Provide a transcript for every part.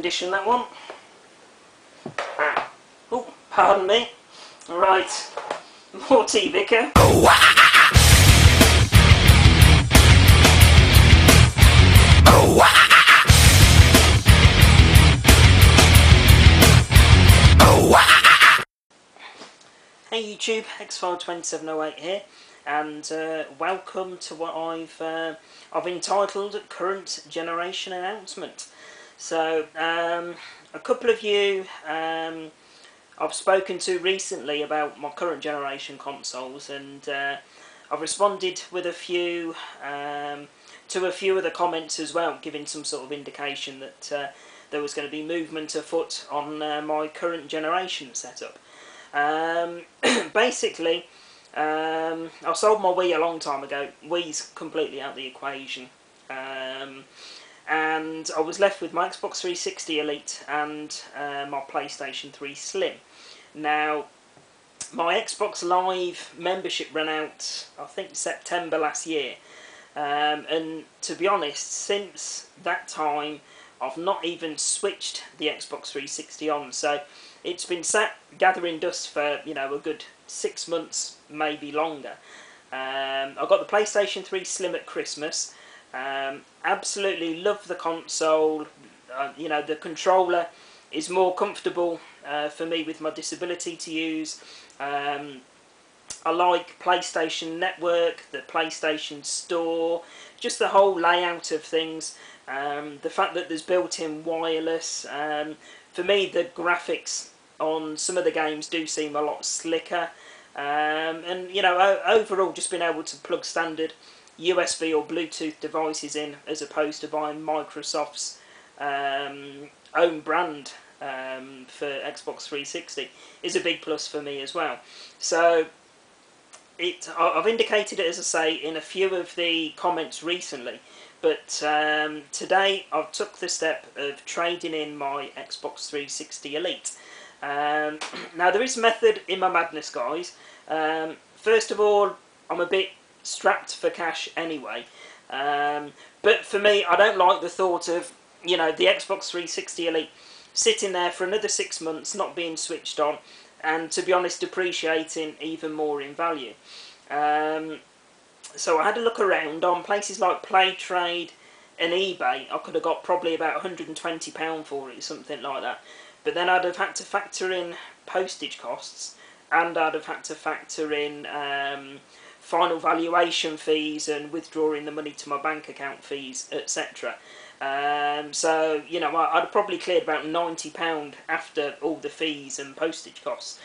condition, that one. Oh, pardon me. Right, more tea, Vicar. Hey YouTube, X52708 here, and welcome to what I've entitled Current Generation Announcement. So, a couple of you I've spoken to recently about my current generation consoles, and I've responded with a few to a few of the comments as well, giving some sort of indication that there was going to be movement afoot on my current generation setup. Basically, I sold my Wii a long time ago. Wii's completely out of the equation, and I was left with my Xbox 360 Elite and my PlayStation 3 Slim. Now, my Xbox Live membership ran out, I think, September last year, and to be honest, since that time I've not even switched the Xbox 360 on, so it's been sat gathering dust for, you know, a good 6 months, maybe longer. I got the PlayStation 3 Slim at Christmas. Absolutely love the console. You know, the controller is more comfortable for me with my disability to use. I like PlayStation Network, the PlayStation Store, just the whole layout of things. The fact that there's built-in wireless. For me, the graphics on some of the games do seem a lot slicker. And, you know, overall, just being able to plug standard USB or Bluetooth devices in, as opposed to buying Microsoft's own brand for Xbox 360, is a big plus for me as well. So I've indicated it, as I say, in a few of the comments recently, but today I've took the step of trading in my Xbox 360 Elite. Now, there is method in my madness, guys. First of all, I'm a bit strapped for cash anyway, but for me, I don't like the thought of, you know, the Xbox 360 Elite sitting there for another 6 months, not being switched on, and, to be honest, depreciating even more in value. So I had a look around on places like PlayTrade and eBay. I could have got probably about £120 for it, something like that. But then I'd have had to factor in postage costs, and I'd have had to factor in final valuation fees and withdrawing the money to my bank account fees, etc. So, you know, I'd have probably cleared about £90 after all the fees and postage costs.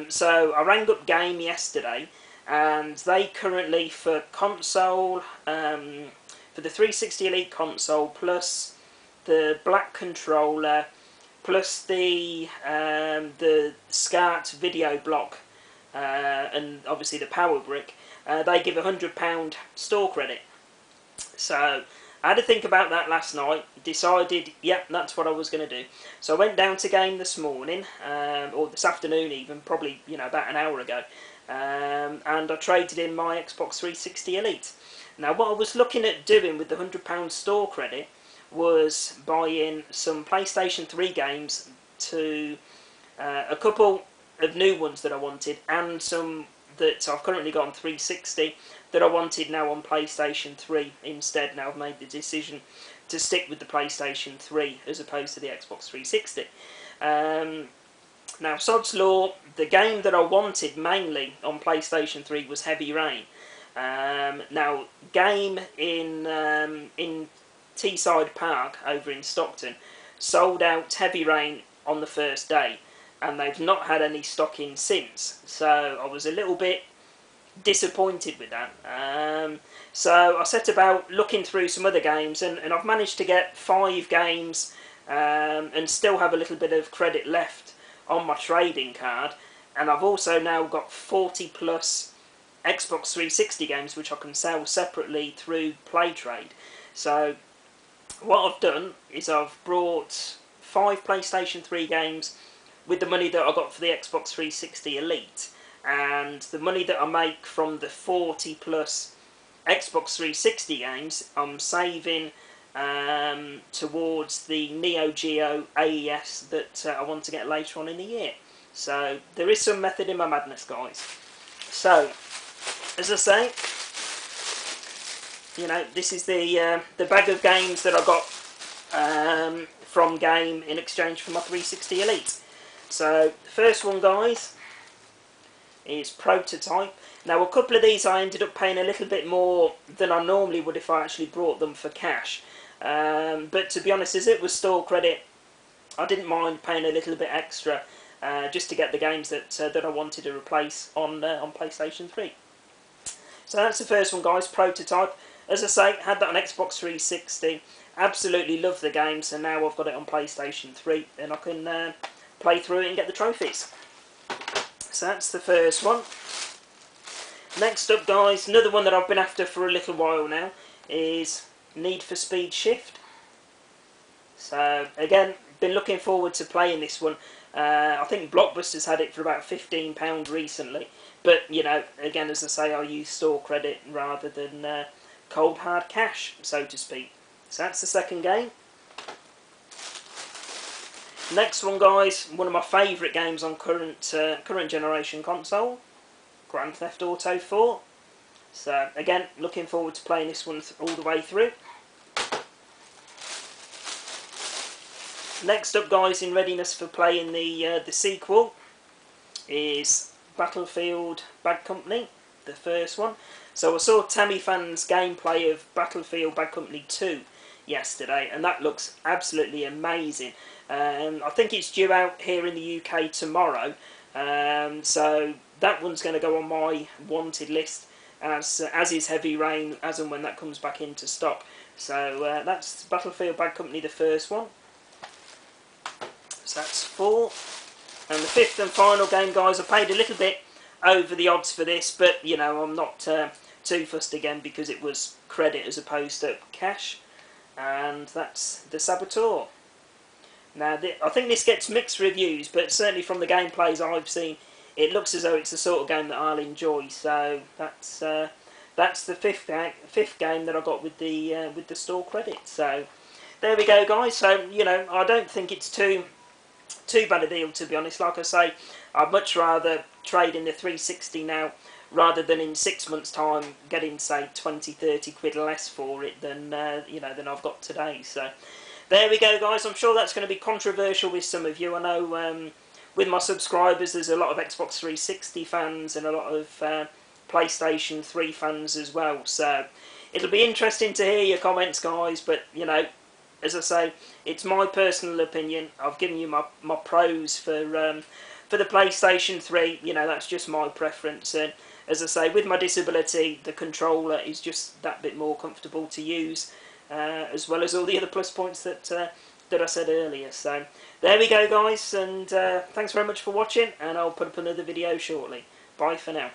So I rang up Game yesterday, and they currently, for console, for the 360 Elite console, plus the black controller, plus the SCART video block, and obviously the power brick, they give £100 store credit. So I had to think about that last night, decided, yep, that's what I was going to do. So I went down to Game this morning, or this afternoon even, probably, you know, about an hour ago, and I traded in my Xbox 360 Elite. Now, what I was looking at doing with the £100 store credit was buying some PlayStation 3 games, to a couple of new ones that I wanted, and some that I've currently got on 360 that I wanted now on PlayStation 3 instead. Now I've made the decision to stick with the PlayStation 3 as opposed to the Xbox 360. Now, sod's law, the game that I wanted mainly on PlayStation 3 was Heavy Rain. Now, Game in Teesside Park over in Stockton sold out Heavy Rain on the first day, and they've not had any stock in since, so I was a little bit disappointed with that. So I set about looking through some other games, and I've managed to get 5 games and still have a little bit of credit left on my trading card, and I've also now got 40 plus Xbox 360 games which I can sell separately through PlayTrade. So what I've done is I've brought 5 PlayStation 3 games with the money that I got for the Xbox 360 Elite, and the money that I make from the 40 plus Xbox 360 games, I'm saving towards the Neo Geo AES that I want to get later on in the year. So there is some method in my madness, guys. So, as I say, you know, this is the bag of games that I got from Game in exchange for my 360 Elite. So, the first one, guys, is Prototype. Now, a couple of these I ended up paying a little bit more than I normally would if I actually brought them for cash. But to be honest, as it was store credit, I didn't mind paying a little bit extra just to get the games that I wanted to replace on PlayStation 3. So that's the first one, guys, Prototype. As I say, had that on Xbox 360. Absolutely love the game, so now I've got it on PlayStation 3 and I can play through it and get the trophies. So that's the first one. Next up, guys, another one that I've been after for a little while now is Need for Speed Shift. So again, been looking forward to playing this one. I think Blockbuster's had it for about £15 recently, but you know, again, as I say, I use store credit rather than cold hard cash, so to speak. So that's the second game. Next one, guys, one of my favourite games on current generation console, Grand Theft Auto 4. So again, looking forward to playing this one all the way through. Next up, guys, in readiness for playing the sequel is Battlefield Bad Company, the first one. So I saw Tammy Fan's gameplay of Battlefield Bad Company 2 yesterday, and that looks absolutely amazing. I think it's due out here in the UK tomorrow, so that one's going to go on my wanted list, as is Heavy Rain, as and when that comes back into stock. So that's Battlefield Bad Company, the first one. So that's 4. And the fifth and final game, guys, I paid a little bit over the odds for this, but you know, I'm not too fussed again because it was credit as opposed to cash, and that's the Saboteur. Now, I think this gets mixed reviews, but certainly from the gameplays I've seen, it looks as though it's the sort of game that I'll enjoy. So that's the fifth game that I got with the store credit. So there we go, guys. So you know, I don't think it's too bad a deal, to be honest. Like I say, I'd much rather trade in the 360 now rather than in 6 months' time getting, say, 20-30 quid less for it than you know, than I've got today. So there we go, guys. I'm sure that's going to be controversial with some of you. I know with my subscribers there's a lot of Xbox 360 fans and a lot of PlayStation 3 fans as well. So it'll be interesting to hear your comments, guys. But you know, as I say, it's my personal opinion. I've given you my pros for the PlayStation 3. You know, that's just my preference. And as I say, with my disability, the controller is just that bit more comfortable to use, as well as all the other plus points that I said earlier. So there we go, guys. And thanks very much for watching. And I'll put up another video shortly. Bye for now.